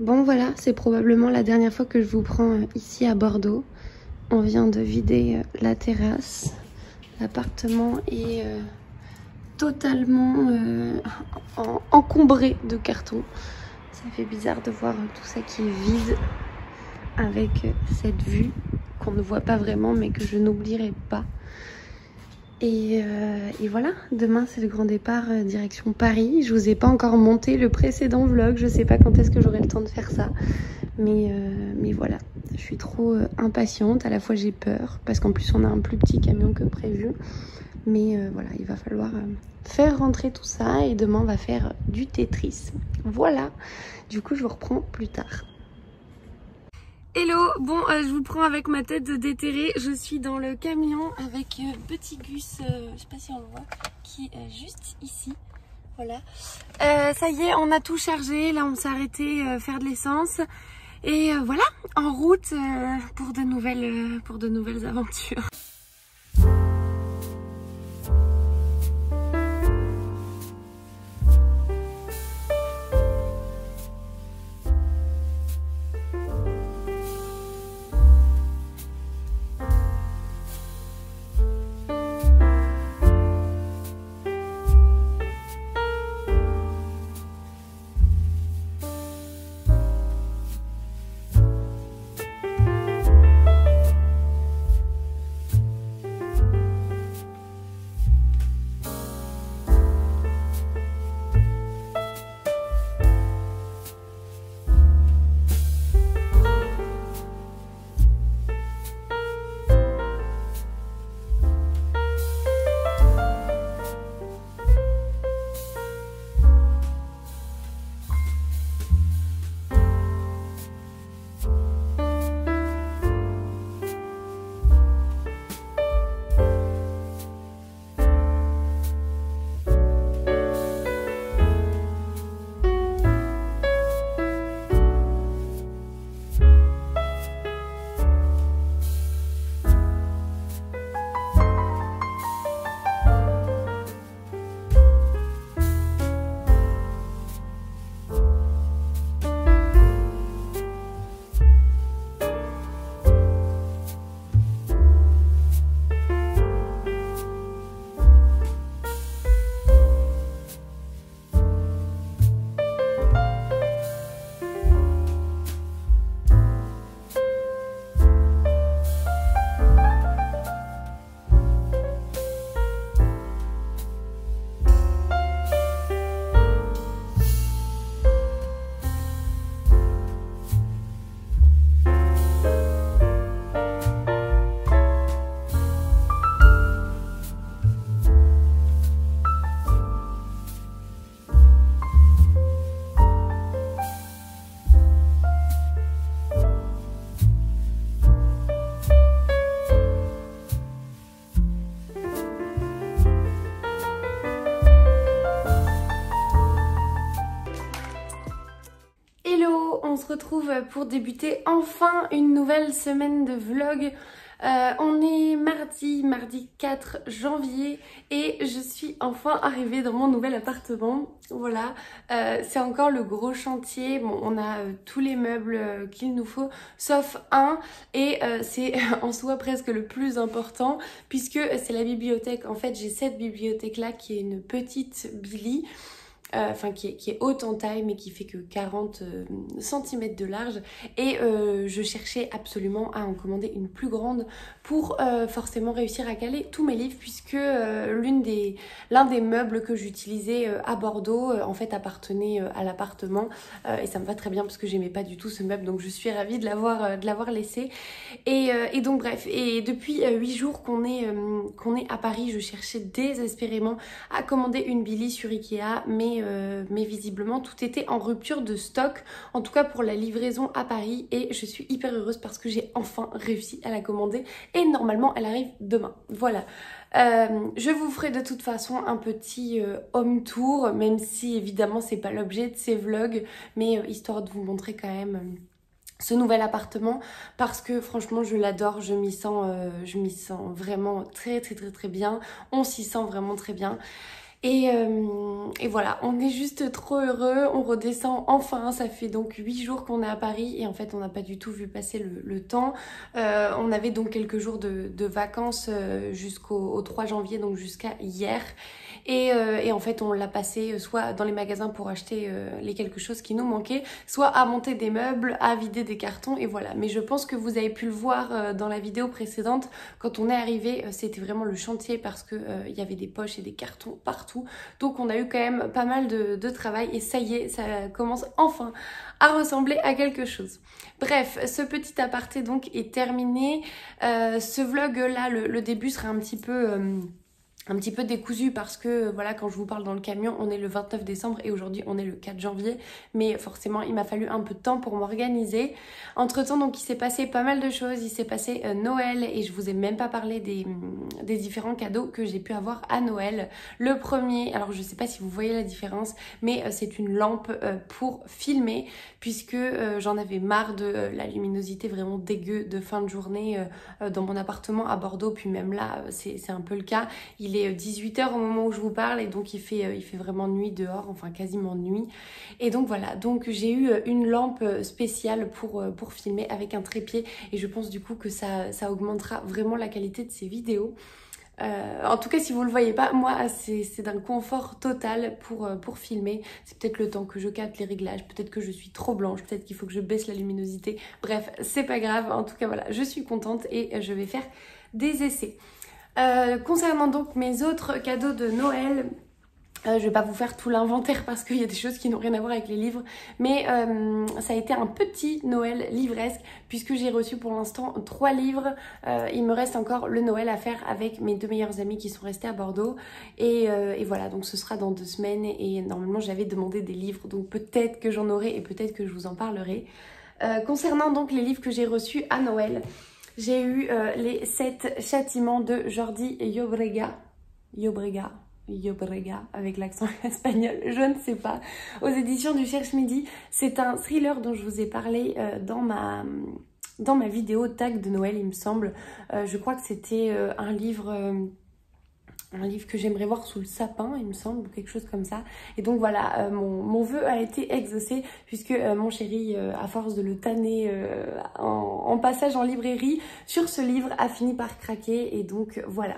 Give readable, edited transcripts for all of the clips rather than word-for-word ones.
Bon voilà, c'est probablement la dernière fois que je vous prends ici à Bordeaux. On vient de vider la terrasse. L'appartement est totalement encombré de cartons. Ça fait bizarre de voir tout ça qui est vide avec cette vue qu'on ne voit pas vraiment mais que je n'oublierai pas. Et voilà, demain c'est le grand départ direction Paris. Je vous ai pas encore monté le précédent vlog, je sais pas quand est-ce que j'aurai le temps de faire ça. Mais voilà, je suis trop impatiente, à la fois j'ai peur, parce qu'en plus on a un plus petit camion que prévu. Mais voilà, il va falloir faire rentrer tout ça et demain on va faire du Tetris. Voilà, du coup je vous reprends plus tard. Hello, bon je vous prends avec ma tête de déterré, je suis dans le camion avec petit Gus, je sais pas si on le voit, qui est juste ici, voilà. Ça y est, on a tout chargé, là on s'est arrêté faire de l'essence et voilà, en route pour de nouvelles aventures. On se retrouve pour débuter enfin une nouvelle semaine de vlog. On est mardi 4 janvier et je suis enfin arrivée dans mon nouvel appartement. Voilà, c'est encore le gros chantier. Bon, on a tous les meubles qu'il nous faut sauf un et c'est en soi presque le plus important puisque c'est la bibliothèque. En fait, j'ai cette bibliothèque là qui est une petite Billy. Enfin qui est haute en taille mais qui fait que 40 cm de large et je cherchais absolument à en commander une plus grande pour forcément réussir à caler tous mes livres puisque l'un des meubles que j'utilisais à Bordeaux en fait appartenait à l'appartement et ça me va très bien parce que j'aimais pas du tout ce meuble donc je suis ravie de l'avoir laissé et donc bref, et depuis 8 jours qu'on est à Paris, je cherchais désespérément à commander une Billy sur Ikea mais visiblement tout était en rupture de stock, en tout cas pour la livraison à Paris et je suis hyper heureuse parce que j'ai enfin réussi à la commander et normalement elle arrive demain. Voilà, je vous ferai de toute façon un petit home tour même si évidemment c'est pas l'objet de ces vlogs mais histoire de vous montrer quand même ce nouvel appartement parce que franchement je l'adore, je m'y sens vraiment très bien, on s'y sent vraiment très bien. Et voilà, on est juste trop heureux, on redescend enfin, ça fait donc 8 jours qu'on est à Paris et en fait on n'a pas du tout vu passer le temps. On avait donc quelques jours de vacances jusqu'au 3 janvier, donc jusqu'à hier. Et en fait on l'a passé soit dans les magasins pour acheter les quelque chose qui nous manquait, soit à monter des meubles, à vider des cartons et voilà. Mais je pense que vous avez pu le voir dans la vidéo précédente, quand on est arrivé c'était vraiment le chantier parce que il y avait des poches et des cartons partout. Donc on a eu quand même pas mal de travail et ça y est, ça commence enfin à ressembler à quelque chose. Bref, ce petit aparté donc est terminé. Ce vlog là, le début sera un petit peu décousu parce que voilà, quand je vous parle dans le camion, on est le 29 décembre et aujourd'hui on est le 4 janvier. Mais forcément, il m'a fallu un peu de temps pour m'organiser. Entre temps, donc il s'est passé pas mal de choses. Il s'est passé Noël et je vous ai même pas parlé des différents cadeaux que j'ai pu avoir à Noël. Le premier, alors je sais pas si vous voyez la différence, mais c'est une lampe pour filmer puisque j'en avais marre de la luminosité vraiment dégueu de fin de journée dans mon appartement à Bordeaux. Puis même là, c'est un peu le cas. Il est 18 h au moment où je vous parle et donc il fait vraiment nuit dehors, enfin quasiment nuit. Et donc voilà, donc j'ai eu une lampe spéciale pour filmer avec un trépied et je pense du coup que ça augmentera vraiment la qualité de ces vidéos. En tout cas, si vous le voyez pas, moi c'est d'un confort total pour filmer. C'est peut-être le temps que je capte les réglages, peut-être que je suis trop blanche, peut-être qu'il faut que je baisse la luminosité. Bref, c'est pas grave. En tout cas, voilà, je suis contente et je vais faire des essais. Concernant donc mes autres cadeaux de Noël, je vais pas vous faire tout l'inventaire parce qu'il y a des choses qui n'ont rien à voir avec les livres, mais ça a été un petit Noël livresque puisque j'ai reçu pour l'instant 3 livres. Il me reste encore le Noël à faire avec mes 2 meilleures amies qui sont restées à Bordeaux et voilà, donc ce sera dans 2 semaines et normalement j'avais demandé des livres, donc peut-être que j'en aurai et peut-être que je vous en parlerai. Concernant donc les livres que j'ai reçus à Noël, j'ai eu les 7 châtiments de Jordi Llobrega, avec l'accent espagnol, je ne sais pas, aux éditions du Cherche Midi. C'est un thriller dont je vous ai parlé dans ma vidéo tag de Noël, il me semble. Je crois que c'était un livre que j'aimerais voir sous le sapin, il me semble, ou quelque chose comme ça. Et donc voilà, mon vœu a été exaucé puisque mon chéri, à force de le tanner en passage en librairie, sur ce livre a fini par craquer. Et donc voilà,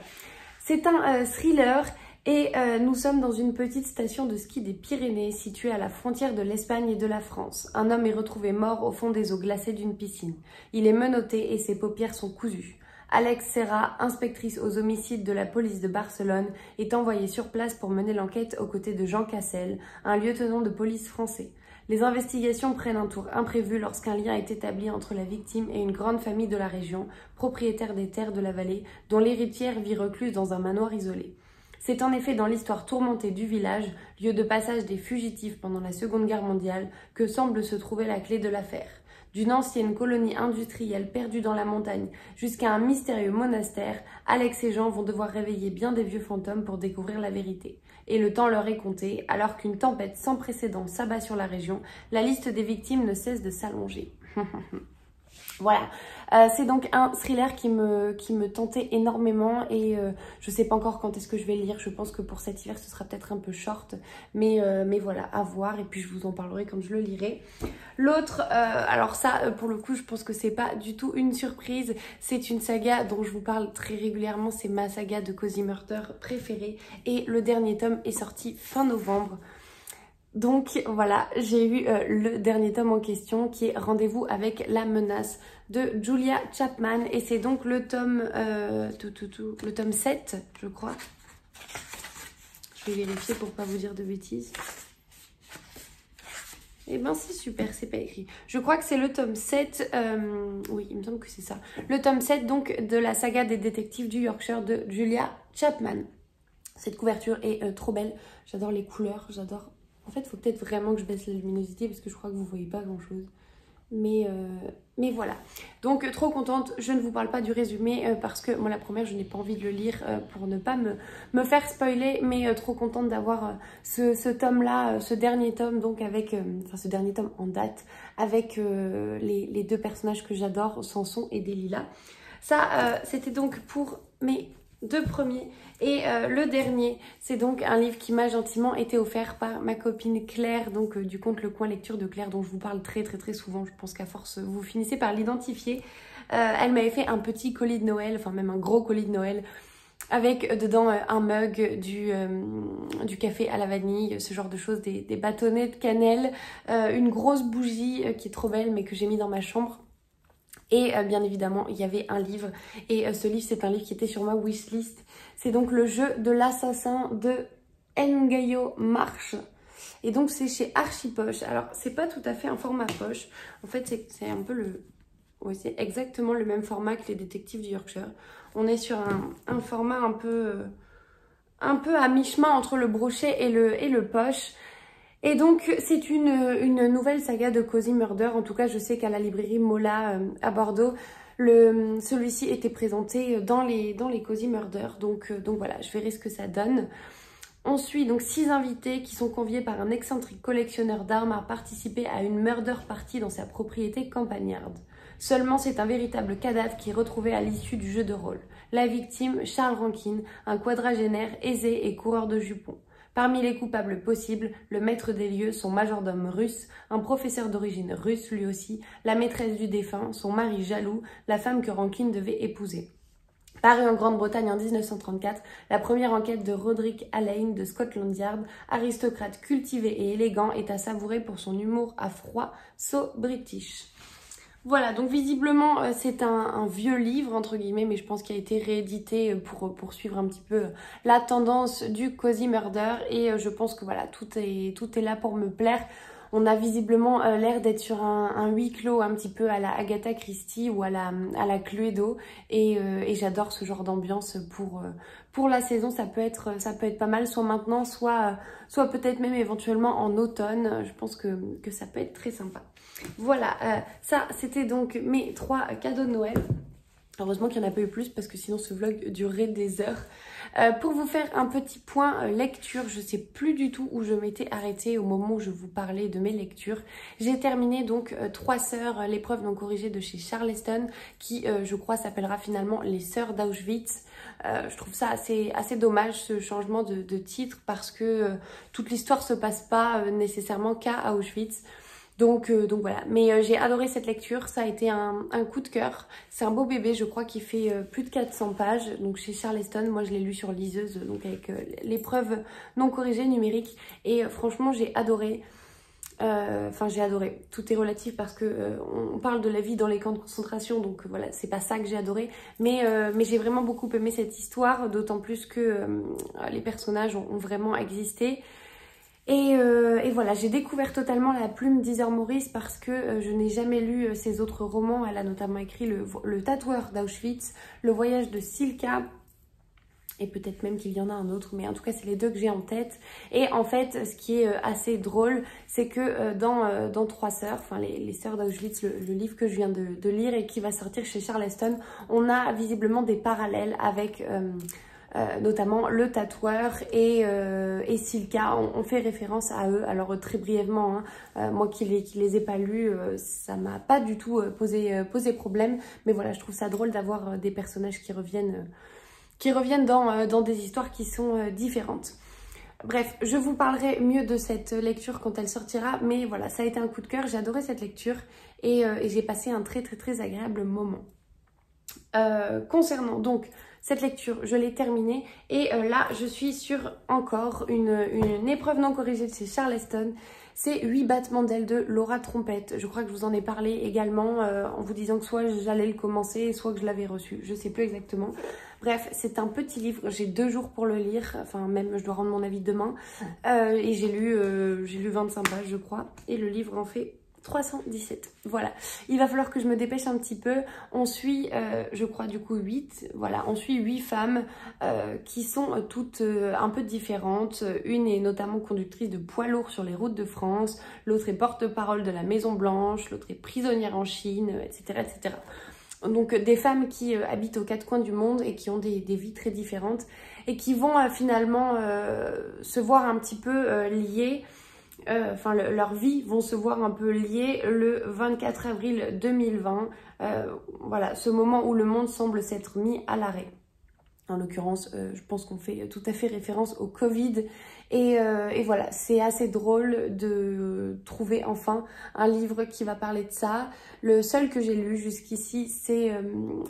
c'est un thriller. Et nous sommes dans une petite station de ski des Pyrénées située à la frontière de l'Espagne et de la France. Un homme est retrouvé mort au fond des eaux glacées d'une piscine. Il est menotté et ses paupières sont cousues. Alex Serra, inspectrice aux homicides de la police de Barcelone, est envoyée sur place pour mener l'enquête aux côtés de Jean Cassel, un lieutenant de police français. Les investigations prennent un tour imprévu lorsqu'un lien est établi entre la victime et une grande famille de la région, propriétaire des terres de la vallée, dont l'héritière vit recluse dans un manoir isolé. C'est en effet dans l'histoire tourmentée du village, lieu de passage des fugitifs pendant la Seconde Guerre mondiale, que semble se trouver la clé de l'affaire. D'une ancienne colonie industrielle perdue dans la montagne jusqu'à un mystérieux monastère, Alex et Jean vont devoir réveiller bien des vieux fantômes pour découvrir la vérité. Et le temps leur est compté, alors qu'une tempête sans précédent s'abat sur la région, la liste des victimes ne cesse de s'allonger. Voilà, c'est donc un thriller qui me tentait énormément et je sais pas encore quand est-ce que je vais le lire. Je pense que pour cet hiver ce sera peut-être un peu short, mais voilà, à voir et puis je vous en parlerai quand je le lirai. L'autre, alors ça pour le coup je pense que c'est pas du tout une surprise, c'est une saga dont je vous parle très régulièrement, c'est ma saga de Cozy Murder préférée et le dernier tome est sorti fin novembre. Donc voilà, j'ai eu le dernier tome en question qui est Rendez-vous avec la menace de Julia Chapman et c'est donc le tome, le tome 7 je crois. Je vais vérifier pour pas vous dire de bêtises. Eh ben c'est super, c'est pas écrit. Je crois que c'est le tome 7, oui il me semble que c'est ça. Le tome 7 donc de la saga des détectives du Yorkshire de Julia Chapman. Cette couverture est trop belle, j'adore les couleurs, j'adore... En fait, il faut peut-être vraiment que je baisse la luminosité parce que je crois que vous ne voyez pas grand-chose. Mais voilà. Donc, trop contente. Je ne vous parle pas du résumé parce que, moi, la première, je n'ai pas envie de le lire pour ne pas me faire spoiler. Mais trop contente d'avoir ce tome-là, ce dernier tome, donc avec... Enfin, ce dernier tome en date avec les 2 personnages que j'adore, Samson et Delilah. Ça, c'était donc pour mes deux premiers. Et le dernier, c'est donc un livre qui m'a gentiment été offert par ma copine Claire, donc du compte Le Coin Lecture de Claire, dont je vous parle très souvent. Je pense qu'à force, vous finissez par l'identifier. Elle m'avait fait un petit colis de Noël, enfin même un gros colis de Noël, avec dedans un mug, du café à la vanille, ce genre de choses, des bâtonnets de cannelle, une grosse bougie qui est trop belle mais que j'ai mis dans ma chambre. Et bien évidemment, il y avait un livre. Et ce livre, c'est un livre qui était sur ma wishlist. C'est donc Le Jeu de l'assassin de Ngayo Marsh. Et donc, c'est chez Archipoche. Alors, c'est pas tout à fait un format poche. En fait, c'est un peu le... Oui, c'est exactement le même format que les détectives du Yorkshire. On est sur un format un peu à mi-chemin entre le brochet et le poche. Et donc, c'est une nouvelle saga de Cozy Murder. En tout cas, je sais qu'à la librairie Mola à Bordeaux, celui-ci était présenté dans les Cozy Murder. Donc voilà, je verrai ce que ça donne. On suit donc 6 invités qui sont conviés par un excentrique collectionneur d'armes à participer à une murder party dans sa propriété campagnarde. Seulement, c'est un véritable cadavre qui est retrouvé à l'issue du jeu de rôle. La victime, Charles Rankin, un quadragénaire aisé et coureur de jupons. Parmi les coupables possibles, le maître des lieux, son majordome russe, un professeur d'origine russe lui aussi, la maîtresse du défunt, son mari jaloux, la femme que Rankin devait épouser. Paru en Grande-Bretagne en 1934, la première enquête de Roderick Alleyn de Scotland Yard, aristocrate cultivé et élégant, est à savourer pour son humour à froid, so british. Voilà, donc visiblement c'est un vieux livre entre guillemets, mais je pense qu'il a été réédité pour suivre un petit peu la tendance du Cozy Murder, et je pense que voilà, tout est là pour me plaire. On a visiblement l'air d'être sur un huis clos un petit peu à la Agatha Christie ou à la Cluedo, et j'adore ce genre d'ambiance pour la saison. Ça peut être pas mal, soit maintenant, soit peut-être même éventuellement en automne. Je pense que ça peut être très sympa. Voilà, ça c'était donc mes 3 cadeaux de Noël. Heureusement qu'il n'y en a pas eu plus parce que sinon ce vlog durerait des heures. Pour vous faire un petit point lecture, je ne sais plus du tout où je m'étais arrêtée au moment où je vous parlais de mes lectures. J'ai terminé donc 3 sœurs, l'épreuve non corrigée de chez Charleston, qui je crois s'appellera finalement Les Sœurs d'Auschwitz. Je trouve ça assez dommage, ce changement de titre, parce que toute l'histoire se passe pas nécessairement qu'à Auschwitz. Donc voilà, mais j'ai adoré cette lecture, ça a été un coup de cœur. C'est un beau bébé, je crois qu'il fait plus de 400 pages, donc chez Charleston. Moi je l'ai lu sur liseuse, donc avec l'épreuve non corrigée numérique, et franchement j'ai adoré. Enfin j'ai adoré, tout est relatif parce que on parle de la vie dans les camps de concentration, donc voilà, c'est pas ça que j'ai adoré, mais j'ai vraiment beaucoup aimé cette histoire, d'autant plus que les personnages ont vraiment existé. Et voilà, j'ai découvert totalement la plume d'Heather Morris parce que je n'ai jamais lu ses autres romans. Elle a notamment écrit le Tatoueur d'Auschwitz, Le Voyage de Silka, et peut-être même qu'il y en a un autre, mais en tout cas c'est les 2 que j'ai en tête. Et en fait, ce qui est assez drôle, c'est que dans 3 sœurs, enfin les sœurs d'Auschwitz, le livre que je viens de lire et qui va sortir chez Charleston, on a visiblement des parallèles avec... notamment le tatoueur et Silka. On fait référence à eux, alors très brièvement, hein. Moi qui les ai pas lus, ça m'a pas du tout posé problème, mais voilà, je trouve ça drôle d'avoir des personnages qui reviennent dans des histoires qui sont différentes. Bref, je vous parlerai mieux de cette lecture quand elle sortira, mais voilà, ça a été un coup de cœur, j'ai adoré cette lecture et j'ai passé un très agréable moment. Concernant donc cette lecture, je l'ai terminée, et là je suis sur encore une épreuve non corrigée de chez Charleston. C'est 8 battements d'ailes de Laura Trompette. Je crois que je vous en ai parlé également en vous disant que soit j'allais le commencer, soit que je l'avais reçu. Je sais plus exactement. Bref, c'est un petit livre. J'ai 2 jours pour le lire. Enfin, même je dois rendre mon avis demain. Et j'ai lu 25 pages, je crois. Et le livre en fait 317. Voilà, il va falloir que je me dépêche un petit peu. On suit, je crois du coup 8, voilà, on suit 8 femmes qui sont toutes un peu différentes. Une est notamment conductrice de poids lourds sur les routes de France, l'autre est porte-parole de la Maison Blanche, l'autre est prisonnière en Chine, etc. etc. Donc des femmes qui habitent aux 4 coins du monde et qui ont des vies très différentes et qui vont finalement se voir un petit peu liées. Enfin leurs vies vont se voir un peu liées le 24 avril 2020, voilà, ce moment où le monde semble s'être mis à l'arrêt. En l'occurrence, je pense qu'on fait tout à fait référence au Covid. Et voilà, c'est assez drôle de trouver enfin un livre qui va parler de ça. Le seul que j'ai lu jusqu'ici, c'est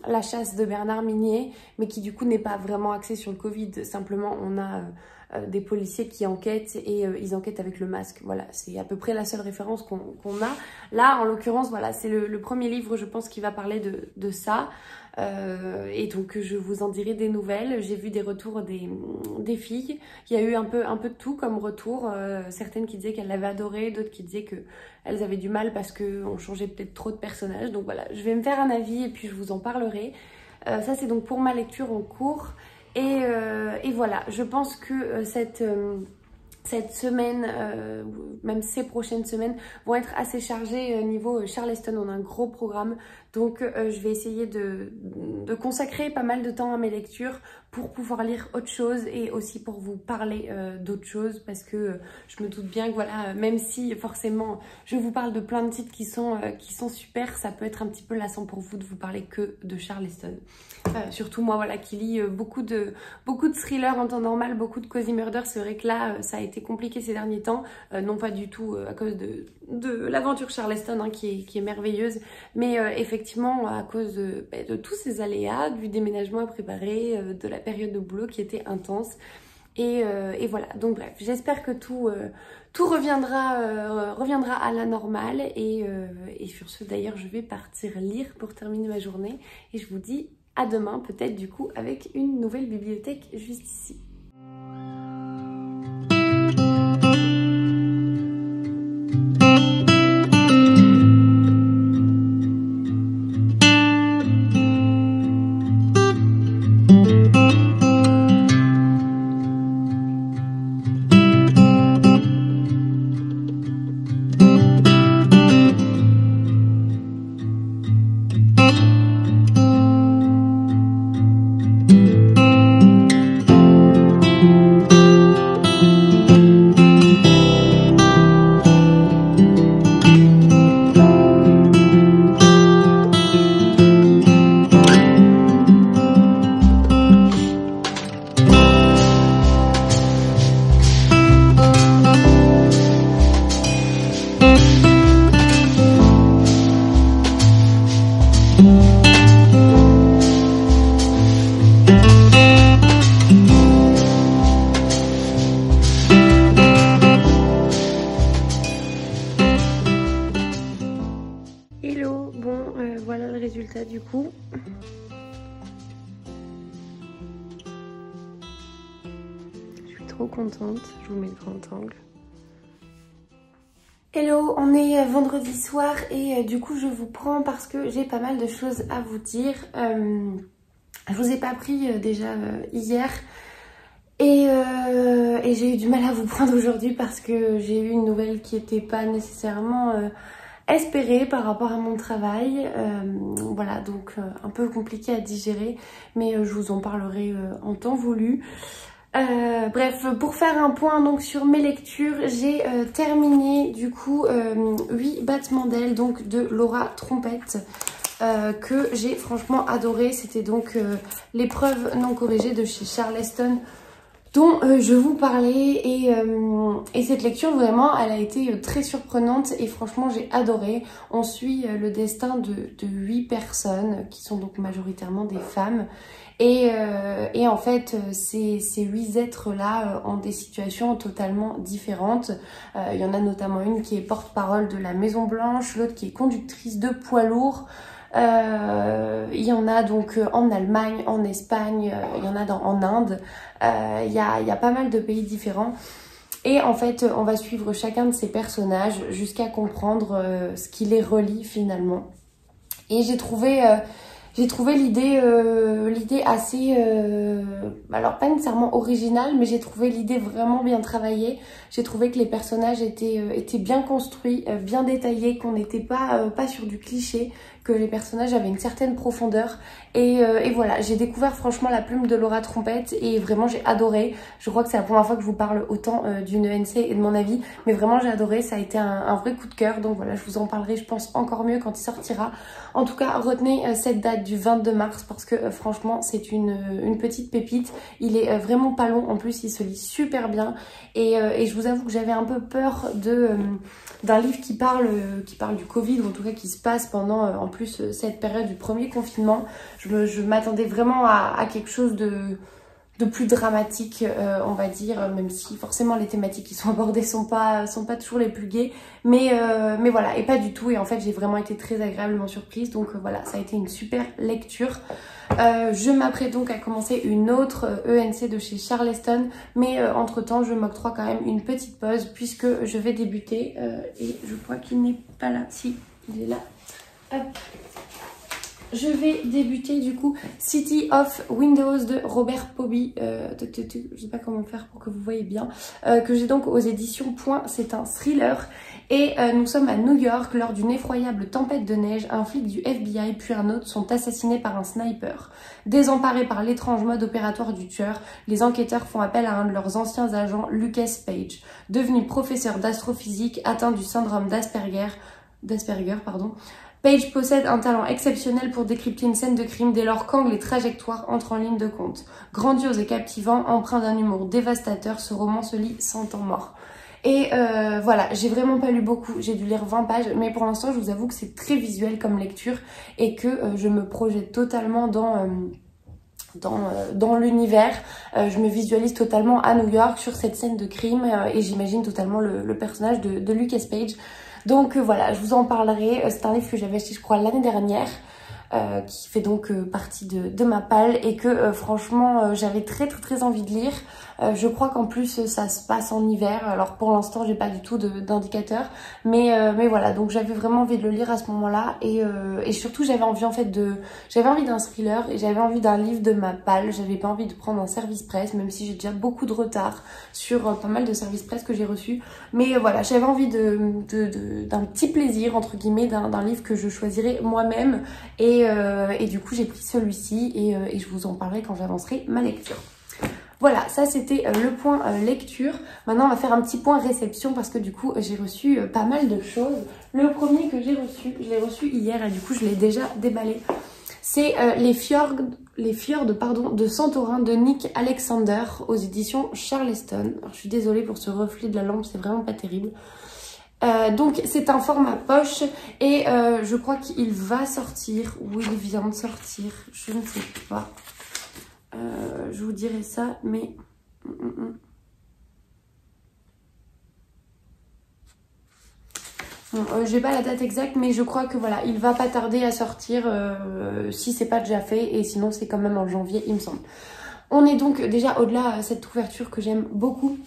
La chasse de Bernard Minier, mais qui du coup n'est pas vraiment axé sur le Covid. Simplement, on a des policiers qui enquêtent et ils enquêtent avec le masque. Voilà, c'est à peu près la seule référence qu'on a. Là, en l'occurrence, voilà, c'est le premier livre, je pense, qui va parler de ça. Et donc je vous en dirai des nouvelles. J'ai vu des retours des filles. Il y a eu un peu de tout comme retour. Certaines qui disaient qu'elles l'avaient adoré, d'autres qui disaient qu'elles avaient du mal parce qu'on changeait peut-être trop de personnages. Donc voilà, je vais me faire un avis et puis je vous en parlerai. Ça c'est donc pour ma lecture en cours. Et voilà, je pense que cette semaine, même ces prochaines semaines, vont être assez chargées niveau Charleston. On a un gros programme, donc je vais essayer de consacrer pas mal de temps à mes lectures pour pouvoir lire autre chose et aussi pour vous parler d'autres choses, parce que je me doute bien que voilà, même si forcément je vous parle de plein de titres qui sont super, ça peut être un petit peu lassant pour vous de vous parler que de Charleston. Surtout moi voilà qui lis beaucoup de thrillers en temps normal, beaucoup de cozy murder. C'est vrai que là ça a été compliqué ces derniers temps, non pas du tout à cause de l'aventure Charleston hein, qui est merveilleuse, mais effectivement à cause de tous ces aléas, du déménagement à préparer, de la période de boulot qui était intense. Et voilà, donc bref, j'espère que tout reviendra à la normale. Et sur ce d'ailleurs, je vais partir lire pour terminer ma journée. Et je vous dis à demain, peut-être du coup avec une nouvelle bibliothèque juste ici. Hello, bon voilà le résultat du coup. Je suis trop contente, je vous mets le grand angle. Hello, on est vendredi soir et du coup je vous prends parce que j'ai pas mal de choses à vous dire. Je vous ai pas pris déjà hier et j'ai eu du mal à vous prendre aujourd'hui parce que j'ai eu une nouvelle qui était pas nécessairement espérée par rapport à mon travail. Voilà, donc un peu compliqué à digérer, mais je vous en parlerai en temps voulu. Bref, pour faire un point donc sur mes lectures, j'ai terminé du coup 8 battements d'ailes donc de Laura Trompette, que j'ai franchement adoré. C'était donc l'épreuve non corrigée de chez Charleston dont je vous parlais, et cette lecture vraiment elle a été très surprenante et franchement j'ai adoré. On suit le destin de 8 personnes qui sont donc majoritairement des femmes. Et en fait, ces 8 êtres-là ont des situations totalement différentes. Il y en a notamment une qui est porte-parole de la Maison Blanche, l'autre qui est conductrice de poids lourds. Il y en a donc en Allemagne, en Espagne, il y en a en Inde. Il y a pas mal de pays différents. Et en fait, on va suivre chacun de ces personnages jusqu'à comprendre ce qui les relie finalement. Et j'ai trouvé l'idée assez, alors pas nécessairement originale, mais j'ai trouvé l'idée vraiment bien travaillée. J'ai trouvé que les personnages étaient bien construits, bien détaillés, qu'on n'était pas sur du cliché, que les personnages avaient une certaine profondeur. Et voilà, j'ai découvert franchement la plume de Laura Trompette et vraiment j'ai adoré. Je crois que c'est la première fois que je vous parle autant d'une ENC et de mon avis, mais vraiment j'ai adoré, ça a été un vrai coup de cœur. Donc voilà, je vous en parlerai je pense encore mieux quand il sortira. En tout cas, retenez cette date du 22 mars parce que franchement c'est une petite pépite. Il est vraiment pas long, en plus il se lit super bien. Et je vous avoue que j'avais un peu peur d'un livre qui parle du Covid, ou en tout cas qui se passe pendant en plus cette période du premier confinement. Je m'attendais vraiment à quelque chose de plus dramatique, on va dire, même si forcément les thématiques qui sont abordées sont pas toujours les plus gaies, mais voilà, et pas du tout. Et en fait j'ai vraiment été très agréablement surprise, donc voilà, ça a été une super lecture. Je m'apprête donc à commencer une autre ENC de chez Charleston, mais entre temps je m'octroie quand même une petite pause puisque je vais débuter, et je crois qu'il n'est pas là, si il est là, hop. Je vais débuter du coup City of Windows de Robert Poby, je sais pas comment faire pour que vous voyez bien, que j'ai donc aux éditions Point. C'est un thriller et nous sommes à New York lors d'une effroyable tempête de neige. Un flic du FBI puis un autre sont assassinés par un sniper. Désemparés par l'étrange mode opératoire du tueur, les enquêteurs font appel à un de leurs anciens agents, Lucas Page, devenu professeur d'astrophysique atteint du syndrome d'Asperger. Page possède un talent exceptionnel pour décrypter une scène de crime dès lors qu'angle et trajectoire entrent en ligne de compte. Grandiose et captivant, empreint d'un humour dévastateur, ce roman se lit sans temps mort. Et voilà, j'ai vraiment pas lu beaucoup, j'ai dû lire 20 pages, mais pour l'instant je vous avoue que c'est très visuel comme lecture et que je me projette totalement dans l'univers. Je me visualise totalement à New York sur cette scène de crime et j'imagine totalement le personnage de Lucas Page. Donc voilà, je vous en parlerai. C'est un livre que j'avais acheté je crois l'année dernière, qui fait donc partie de ma palle et que franchement j'avais très envie de lire. Je crois qu'en plus ça se passe en hiver, alors pour l'instant j'ai pas du tout d'indicateur, mais voilà, donc j'avais vraiment envie de le lire à ce moment-là et surtout j'avais envie en fait d'un thriller et j'avais envie d'un livre de ma palle. J'avais pas envie de prendre un service presse, même si j'ai déjà beaucoup de retard sur pas mal de services presse que j'ai reçus, mais voilà, j'avais envie d'un petit plaisir entre guillemets, d'un livre que je choisirais moi-même et du coup j'ai pris celui-ci et je vous en parlerai quand j'avancerai ma lecture. Voilà, ça c'était le point lecture. Maintenant on va faire un petit point réception parce que du coup j'ai reçu pas mal de choses. Le premier que j'ai reçu, je l'ai reçu hier et du coup je l'ai déjà déballé. C'est les fjords de Santorin de Nick Alexander aux éditions Charleston. Alors je suis désolée pour ce reflet de la lampe, c'est vraiment pas terrible. Donc c'est un format poche et je crois qu'il va sortir ou il vient de sortir, je ne sais pas. Je vous dirai ça, mais bon, j'ai pas la date exacte, mais je crois que voilà, il va pas tarder à sortir si c'est pas déjà fait, et sinon c'est quand même en janvier il me semble. On est donc déjà au-delà de cette couverture que j'aime beaucoup.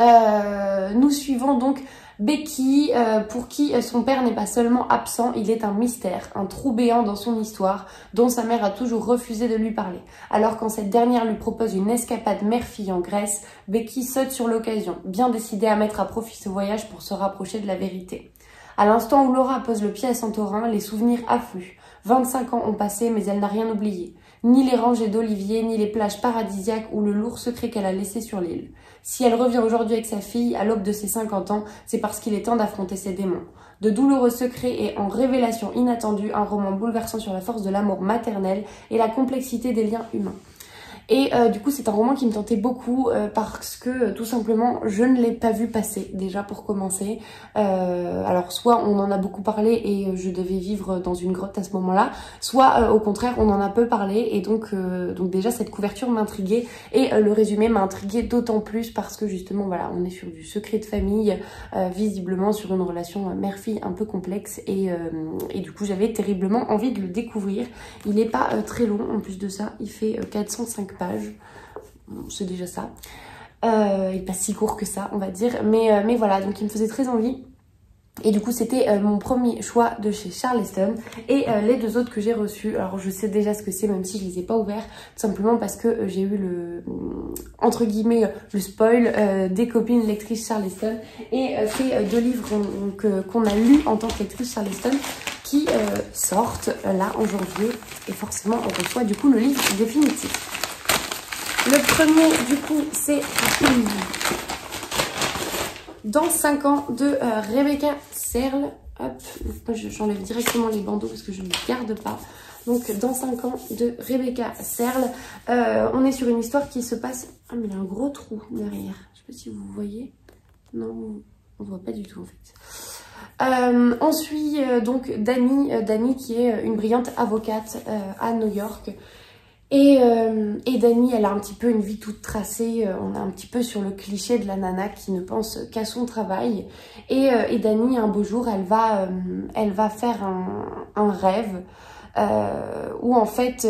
Nous suivons donc Becky, pour qui son père n'est pas seulement absent, il est un mystère, un trou béant dans son histoire, dont sa mère a toujours refusé de lui parler. Alors quand cette dernière lui propose une escapade mère-fille en Grèce, Becky saute sur l'occasion, bien décidée à mettre à profit ce voyage pour se rapprocher de la vérité. À l'instant où Laura pose le pied à Santorin, les souvenirs affluent. 25 ans ont passé, mais elle n'a rien oublié. Ni les rangées d'oliviers, ni les plages paradisiaques ou le lourd secret qu'elle a laissé sur l'île. Si elle revient aujourd'hui avec sa fille, à l'aube de ses 50 ans, c'est parce qu'il est temps d'affronter ses démons. De douloureux secrets et en révélations inattendues, un roman bouleversant sur la force de l'amour maternel et la complexité des liens humains. Et du coup c'est un roman qui me tentait beaucoup parce que tout simplement je ne l'ai pas vu passer déjà pour commencer. Alors soit on en a beaucoup parlé et je devais vivre dans une grotte à ce moment-là, soit au contraire on en a peu parlé et donc déjà cette couverture m'intriguait et le résumé m'a intriguée d'autant plus parce que justement voilà, on est sur du secret de famille, visiblement sur une relation mère-fille un peu complexe et du coup j'avais terriblement envie de le découvrir. Il n'est pas très long en plus de ça, il fait 405 pages, c'est déjà ça. Il n'est pas si court que ça on va dire, mais voilà, donc il me faisait très envie. Et du coup c'était mon premier choix de chez Charleston. Et les deux autres que j'ai reçus, alors je sais déjà ce que c'est même si je les ai pas ouverts, tout simplement parce que j'ai eu le, entre guillemets, le spoil des copines lectrices Charleston. Et c'est deux livres qu'on a lus en tant que lectrice Charleston qui sortent là en janvier. Et forcément, on reçoit du coup le livre définitif. Le premier, du coup, c'est Dans 5 ans de Rebecca Serle. Hop, moi j'enlève directement les bandeaux parce que je ne les garde pas. Donc, Dans 5 ans de Rebecca Serle. On est sur une histoire qui se passe... Ah, mais il y a un gros trou derrière. Je sais pas si vous voyez. Non, on voit pas du tout en fait. On suit donc Dani qui est une brillante avocate à New York. Et Dani, elle a un petit peu une vie toute tracée. On est un petit peu sur le cliché de la nana qui ne pense qu'à son travail. Et Dani, un beau jour, elle va faire un rêve où en fait,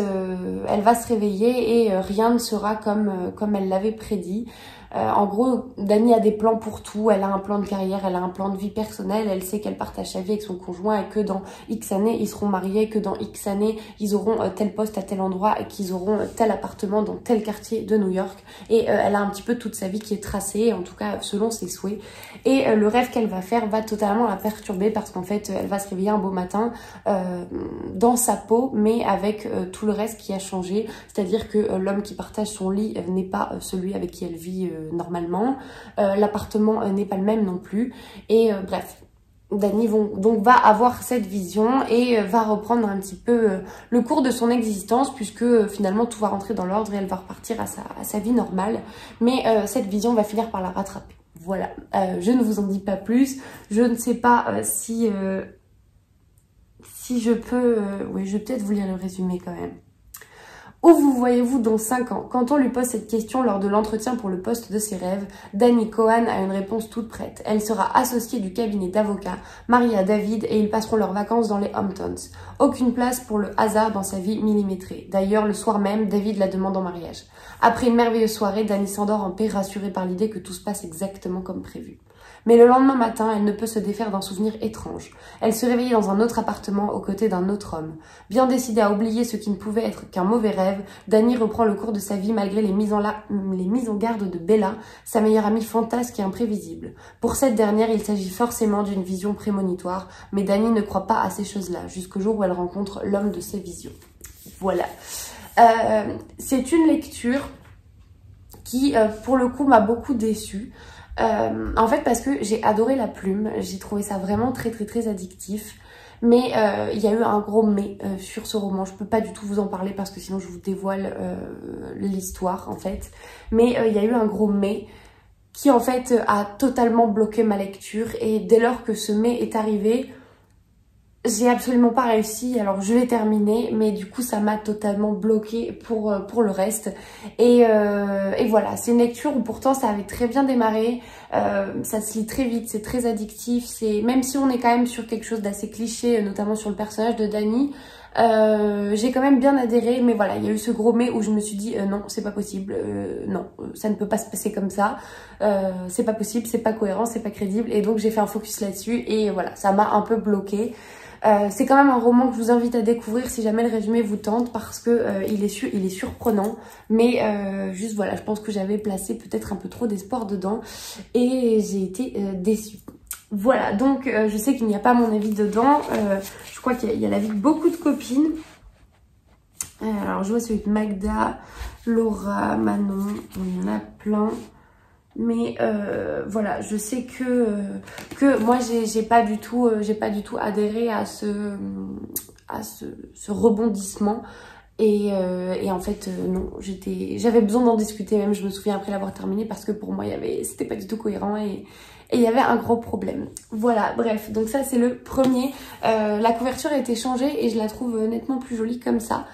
elle va se réveiller et rien ne sera comme elle l'avait prédit. En gros, Dani a des plans pour tout. Elle a un plan de carrière, elle a un plan de vie personnelle. Elle sait qu'elle partage sa vie avec son conjoint et que dans X années, ils seront mariés, que dans X années, ils auront tel poste à tel endroit et qu'ils auront tel appartement dans tel quartier de New York. Et elle a un petit peu toute sa vie qui est tracée, en tout cas selon ses souhaits. Et le rêve qu'elle va faire va totalement la perturber parce qu'en fait, elle va se réveiller un beau matin dans sa peau, mais avec tout le reste qui a changé. C'est-à-dire que l'homme qui partage son lit n'est pas celui avec qui elle vit normalement, l'appartement n'est pas le même non plus, et bref, Dani donc va avoir cette vision et va reprendre un petit peu le cours de son existence, puisque finalement tout va rentrer dans l'ordre et elle va repartir à sa vie normale, mais cette vision va finir par la rattraper. Voilà, je ne vous en dis pas plus, je ne sais pas si je peux... oui, je vais peut-être vous lire le résumé quand même. Où vous voyez-vous dans 5 ans? Quand on lui pose cette question lors de l'entretien pour le poste de ses rêves, Dani Cohen a une réponse toute prête. Elle sera associée du cabinet d'avocats, mariée à David, et ils passeront leurs vacances dans les Hamptons. Aucune place pour le hasard dans sa vie millimétrée. D'ailleurs, le soir même, David la demande en mariage. Après une merveilleuse soirée, Dani s'endort en paix, rassurée par l'idée que tout se passe exactement comme prévu. Mais le lendemain matin, elle ne peut se défaire d'un souvenir étrange. Elle se réveillait dans un autre appartement aux côtés d'un autre homme. Bien décidée à oublier ce qui ne pouvait être qu'un mauvais rêve, Dani reprend le cours de sa vie malgré les mises en garde de Bella, sa meilleure amie fantasque et imprévisible. Pour cette dernière, il s'agit forcément d'une vision prémonitoire, mais Dani ne croit pas à ces choses-là, jusqu'au jour où elle rencontre l'homme de ses visions. Voilà. C'est une lecture qui, pour le coup, m'a beaucoup déçue. En fait, parce que j'ai adoré la plume, j'ai trouvé ça vraiment très très très addictif, mais il y a eu un gros mais sur ce roman. Je peux pas du tout vous en parler parce que sinon je vous dévoile l'histoire en fait, mais il y a eu un gros mais qui en fait a totalement bloqué ma lecture, et dès lors que ce mais est arrivé, j'ai absolument pas réussi. Alors je l'ai terminé, mais du coup ça m'a totalement bloqué pour le reste. Et voilà, c'est une lecture où pourtant ça avait très bien démarré, ça se lit très vite, c'est très addictif, même si on est quand même sur quelque chose d'assez cliché, notamment sur le personnage de Dani, j'ai quand même bien adhéré, mais voilà, il y a eu ce gros mais où je me suis dit non, c'est pas possible, non, ça ne peut pas se passer comme ça, c'est pas possible, c'est pas cohérent, c'est pas crédible, et donc j'ai fait un focus là-dessus, et voilà, ça m'a un peu bloqué. C'est quand même un roman que je vous invite à découvrir si jamais le résumé vous tente, parce que il est surprenant, mais juste voilà, je pense que j'avais placé peut-être un peu trop d'espoir dedans et j'ai été déçue. Voilà, donc je sais qu'il n'y a pas mon avis dedans, je crois qu'il y a l'avis de beaucoup de copines. Alors je vois celui de Magda, Laura, Manon, il y en a plein. Mais voilà, je sais que moi j'ai pas du tout adhéré à ce rebondissement, et en fait non, j'avais besoin d'en discuter, même je me souviens après l'avoir terminé, parce que pour moi c'était pas du tout cohérent, et il y avait un gros problème. Voilà, bref, donc ça c'est le premier. La couverture a été changée et je la trouve nettement plus jolie comme ça.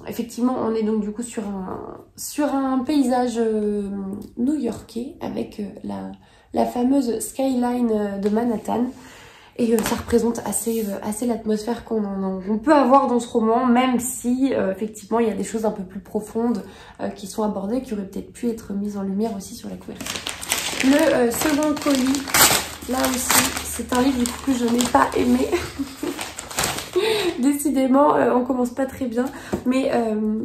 Effectivement, on est donc du coup sur un paysage new-yorkais avec la fameuse skyline de Manhattan, et ça représente assez l'atmosphère qu'on peut avoir dans ce roman, même si effectivement il y a des choses un peu plus profondes qui sont abordées, qui auraient peut-être pu être mises en lumière aussi sur la couverture. Le second colis, là aussi, c'est un livre du coup que je n'ai pas aimé. Décidément, on commence pas très bien. Mais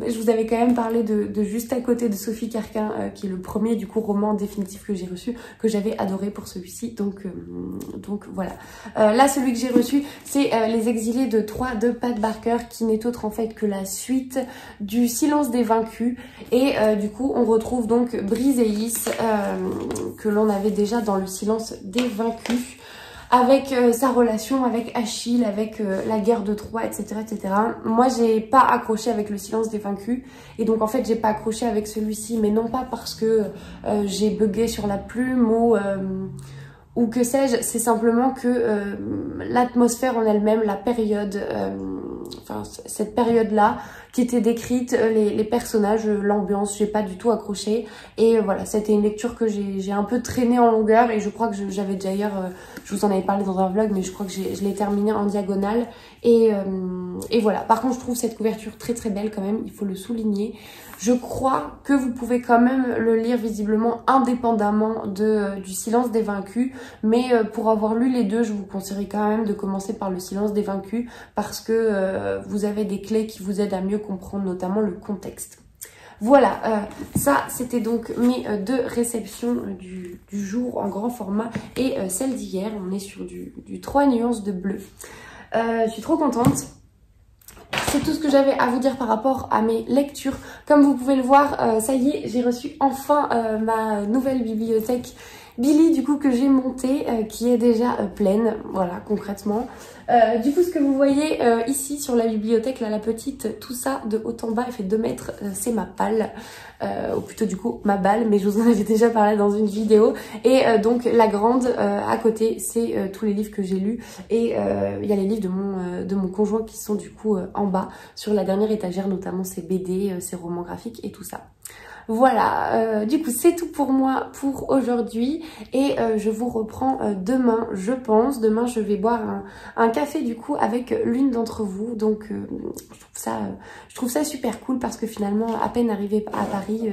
je vous avais quand même parlé de Juste à côté de Sophie Carquin, qui est le premier du coup roman définitif que j'ai reçu, que j'avais adoré pour celui-ci. Donc voilà. Là, celui que j'ai reçu, c'est Les Exilés de Pat Barker, qui n'est autre en fait que la suite du Silence des Vaincus. Et du coup, on retrouve donc Briseis, que l'on avait déjà dans le Silence des Vaincus, avec sa relation avec Achille, avec la guerre de Troie, etc., etc. Moi, j'ai pas accroché avec le Silence des Vaincus, et donc en fait, j'ai pas accroché avec celui-ci, mais non pas parce que j'ai bugué sur la plume ou que sais-je, c'est simplement que l'atmosphère en elle-même, la période, enfin cette période-là qui était décrite, les personnages, l'ambiance, j'ai pas du tout accroché. Et voilà, c'était une lecture que j'ai un peu traînée en longueur, et je crois que j'avais d'ailleurs, je vous en avais parlé dans un vlog, mais je crois que je l'ai terminé en diagonale. Et voilà, par contre je trouve cette couverture très très belle quand même, il faut le souligner. Je crois que vous pouvez quand même le lire visiblement indépendamment du Silence des Vaincus, mais pour avoir lu les deux, je vous conseillerais quand même de commencer par le Silence des Vaincus, parce que vous avez des clés qui vous aident à mieux comprendre notamment le contexte. Voilà, ça c'était donc mes deux réceptions du jour en grand format, et celle d'hier, on est sur du 3 nuances de bleu. Je suis trop contente. C'est tout ce que j'avais à vous dire par rapport à mes lectures. Comme vous pouvez le voir, ça y est, j'ai reçu enfin ma nouvelle bibliothèque Billy, du coup, que j'ai montée, qui est déjà pleine, voilà, concrètement. Du coup, ce que vous voyez ici sur la bibliothèque, là, la petite, tout ça de haut en bas, elle fait 2 mètres, c'est ma palle, ou plutôt du coup ma balle, mais je vous en avais déjà parlé dans une vidéo. Et donc la grande à côté, c'est tous les livres que j'ai lus, et il y a les livres de mon conjoint qui sont du coup en bas, sur la dernière étagère, notamment ses BD, ses romans graphiques et tout ça. Voilà, du coup c'est tout pour moi pour aujourd'hui, et je vous reprends demain, je pense. Demain je vais boire un café du coup avec l'une d'entre vous, donc je trouve ça super cool, parce que finalement à peine arrivée à Paris,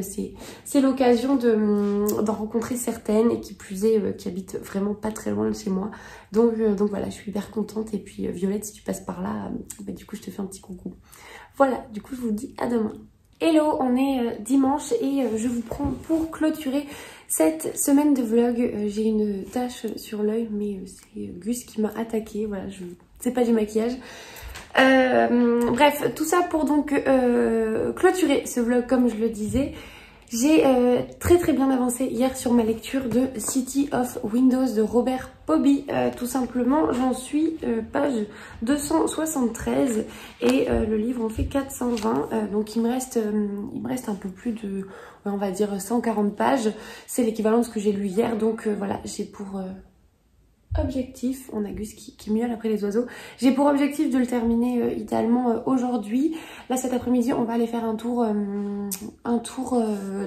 c'est l'occasion d'en rencontrer certaines, et qui plus est qui habitent vraiment pas très loin de chez moi. Donc voilà, je suis hyper contente. Et puis Violette, si tu passes par là, bah, du coup je te fais un petit coucou. Voilà, du coup je vous dis à demain. Hello, on est dimanche, et je vous prends pour clôturer cette semaine de vlog. J'ai une tache sur l'œil, mais c'est Gus qui m'a attaqué. Voilà, c'est pas du maquillage. Bref, tout ça pour donc clôturer ce vlog, comme je le disais. J'ai très très bien avancé hier sur ma lecture de City of Windows de Robert Poby. Tout simplement, j'en suis page 273, et le livre en fait 420. Donc il me reste un peu plus de, on va dire 140 pages. C'est l'équivalent de ce que j'ai lu hier. Donc voilà, j'ai pour objectif, on a Gus qui miaule après les oiseaux, j'ai pour objectif de le terminer idéalement aujourd'hui. Là cet après-midi on va aller faire un tour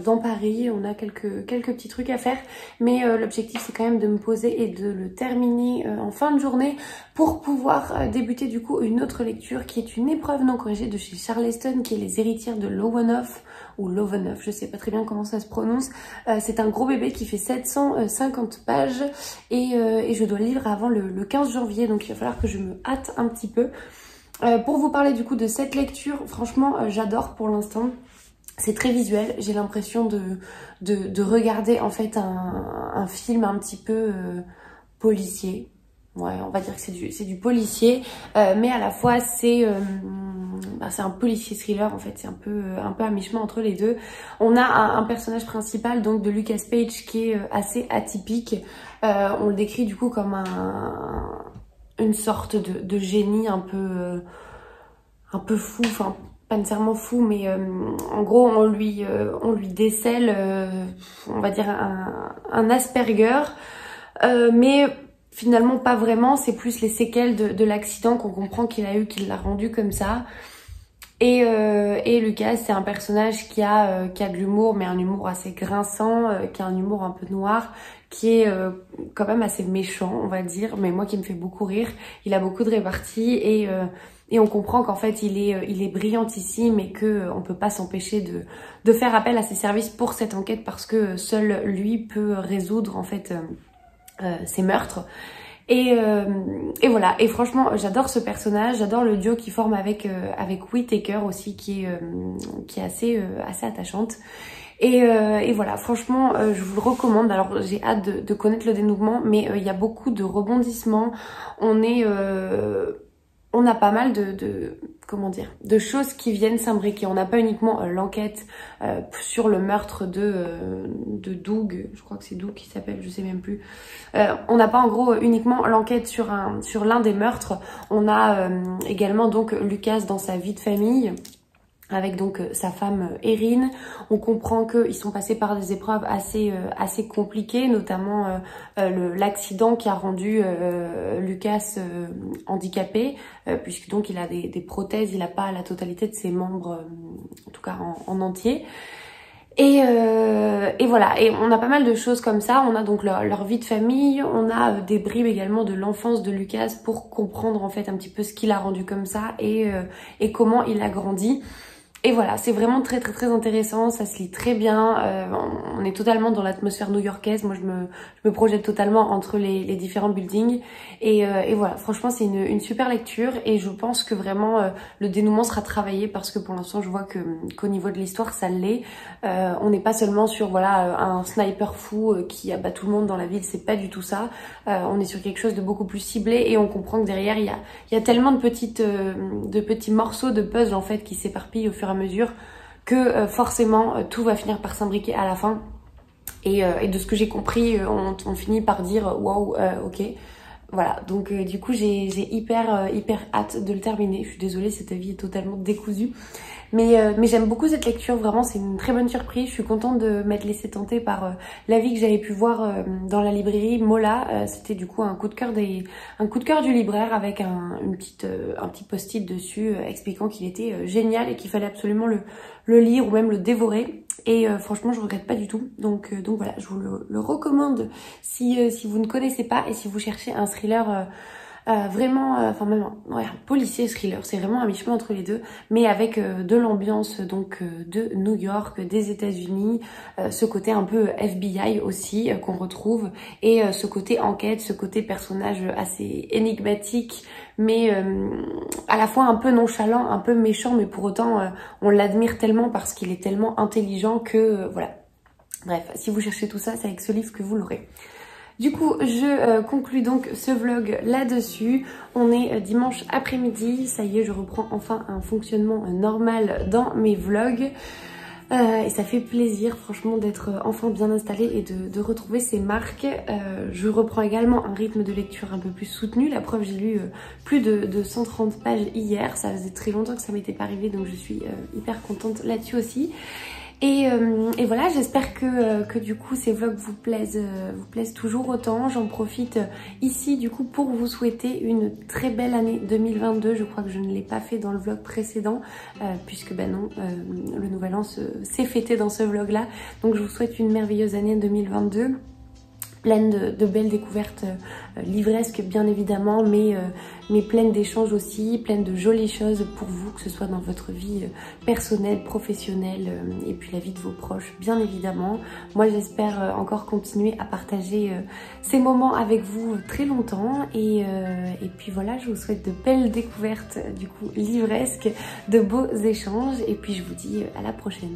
dans Paris. On a quelques petits trucs à faire, mais l'objectif c'est quand même de me poser et de le terminer en fin de journée, pour pouvoir débuter du coup une autre lecture qui est une épreuve non corrigée de chez Charleston, qui est Les Héritières de Loweneuf, ou Loweneuf, je sais pas très bien comment ça se prononce. C'est un gros bébé qui fait 750 pages, et je dois le lire avant le 15 janvier, donc il va falloir que je me hâte un petit peu. Pour vous parler du coup de cette lecture, franchement j'adore pour l'instant. C'est très visuel, j'ai l'impression de regarder en fait un film un petit peu policier. Ouais, on va dire que c'est du policier, mais à la fois c'est un policier thriller en fait. C'est un peu à mi-chemin entre les deux. On a un personnage principal donc de Lucas Page qui est assez atypique. On le décrit du coup comme une sorte de génie un peu fou, enfin pas nécessairement fou, mais en gros on lui décèle on va dire un Asperger, mais finalement pas vraiment, c'est plus les séquelles de l'accident qu'on comprend qu'il a eu, qui l'a rendu comme ça. Et Lucas, c'est un personnage qui a de l'humour, mais un humour assez grinçant, qui a un humour un peu noir, qui est quand même assez méchant, on va dire, mais moi qui me fait beaucoup rire. Il a beaucoup de réparties, et on comprend qu'en fait il est brillantissime, et que on peut pas s'empêcher de faire appel à ses services pour cette enquête, parce que seul lui peut résoudre en fait ces meurtres. Et voilà, et franchement j'adore ce personnage, j'adore le duo qu'il forme avec Whittaker aussi qui est assez attachante. Et voilà, franchement, je vous le recommande. Alors, j'ai hâte de connaître le dénouement, mais il y a beaucoup de rebondissements. On a pas mal comment dire, de choses qui viennent s'imbriquer. On n'a pas uniquement l'enquête sur le meurtre de Doug, je crois que c'est Doug qui s'appelle, je sais même plus. On n'a pas en gros uniquement l'enquête sur l'un des meurtres. On a également donc Lucas dans sa vie de famille, avec donc sa femme Erin. On comprend qu'ils sont passés par des épreuves assez compliquées, notamment l'accident qui a rendu Lucas handicapé, puisque donc il a des prothèses, il n'a pas la totalité de ses membres, en tout cas en entier. Et voilà, et on a pas mal de choses comme ça. On a donc leur vie de famille, on a des bribes également de l'enfance de Lucas pour comprendre en fait un petit peu ce qui l'a rendu comme ça et comment il a grandi. Et voilà, c'est vraiment très intéressant, ça se lit très bien, on est totalement dans l'atmosphère new-yorkaise, moi je me projette totalement entre les différents buildings et voilà, franchement c'est une super lecture et je pense que vraiment le dénouement sera travaillé parce que pour l'instant je vois qu'au niveau de l'histoire ça l'est. On n'est pas seulement sur voilà un sniper fou qui abat tout le monde dans la ville, c'est pas du tout ça. On est sur quelque chose de beaucoup plus ciblé et on comprend que derrière il y a tellement de petits morceaux de puzzle en fait qui s'éparpillent au fur et à mesure que forcément tout va finir par s'imbriquer à la fin. Et de ce que j'ai compris, on finit par dire waouh, ok. Voilà, donc du coup j'ai hyper hâte de le terminer. Je suis désolée, cet avis est totalement décousu. Mais j'aime beaucoup cette lecture, vraiment c'est une très bonne surprise. Je suis contente de m'être laissée tenter par l'avis que j'avais pu voir dans la librairie Mola. C'était du coup un coup de cœur du libraire avec un petit post-it dessus expliquant qu'il était génial et qu'il fallait absolument le lire ou même le dévorer. Et franchement je regrette pas du tout. Donc voilà, je vous le recommande si vous ne connaissez pas et si vous cherchez un thriller vraiment, enfin même un policier thriller, c'est vraiment un mi-chemin entre les deux, mais avec de l'ambiance donc de New York, des États-Unis, ce côté un peu FBI aussi qu'on retrouve, et ce côté enquête, ce côté personnage assez énigmatique, mais à la fois un peu nonchalant, un peu méchant, mais pour autant on l'admire tellement parce qu'il est tellement intelligent que voilà. Bref, si vous cherchez tout ça, c'est avec ce livre que vous l'aurez. Du coup, je conclus donc ce vlog là-dessus. On est dimanche après-midi, ça y est, je reprends enfin un fonctionnement normal dans mes vlogs. Et ça fait plaisir franchement d'être enfin bien installée et de retrouver ces marques. Je reprends également un rythme de lecture un peu plus soutenu. La preuve, j'ai lu plus de 130 pages hier. Ça faisait très longtemps que ça m'était pas arrivé, donc je suis hyper contente là-dessus aussi. Et voilà, j'espère que du coup ces vlogs vous plaisent toujours autant. J'en profite ici du coup pour vous souhaiter une très belle année 2022. Je crois que je ne l'ai pas fait dans le vlog précédent puisque ben non, le nouvel an s'est fêté dans ce vlog là. Donc je vous souhaite une merveilleuse année 2022. Pleine de belles découvertes livresques bien évidemment, mais pleine d'échanges aussi, pleine de jolies choses pour vous, que ce soit dans votre vie personnelle, professionnelle et puis la vie de vos proches bien évidemment. Moi j'espère encore continuer à partager ces moments avec vous très longtemps et puis voilà, je vous souhaite de belles découvertes du coup livresques, de beaux échanges et puis je vous dis à la prochaine.